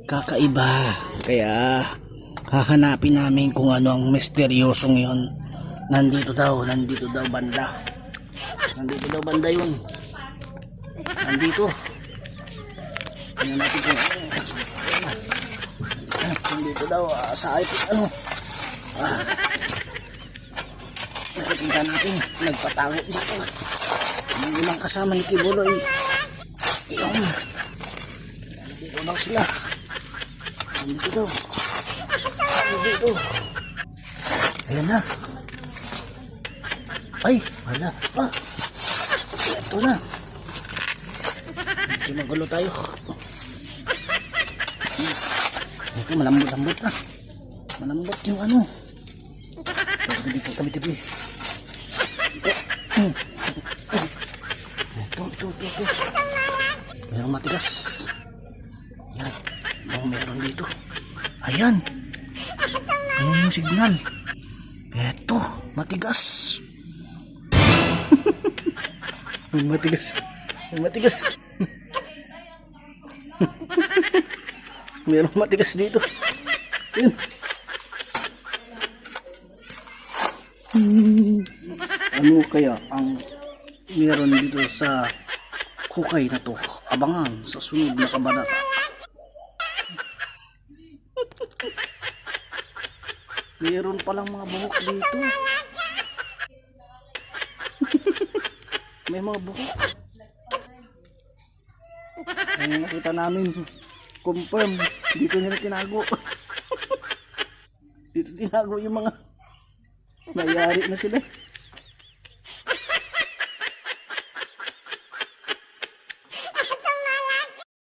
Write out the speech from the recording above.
Kakaiba. Kaya hahanapin namin kung ano ang misteryosong yun. Nandito daw banda. Nandito daw banda yun. Nandito. Tingnan natin kung nandito daw sa ipit ano. Nakikita natin nagpatago dito. Ang ilang kasama ni Kibuloy. Ayun. Nandito daw sila. Nandito daw. Nandito. Ayan na. Ay, wala pa. Ito na. Medyo magulo tayo. Ito, malambot-lambot na. Malambot yung ano. Dito, tabi-tabi. Ito. Merong matigas. Yan. Meron dito. Ayan. Ayan yung signal. Ito, matigas. Matigas. Merong matigas dito. Ayan. Ano kaya ang meron dito sa hukay na to? Abangan sa sunod na kabanata. Meron palang mga buhok dito. May mga buhok. Ay, nakita namin. Confirm. Dito nila tinago. Dito tinago yung mga nangyari na sila.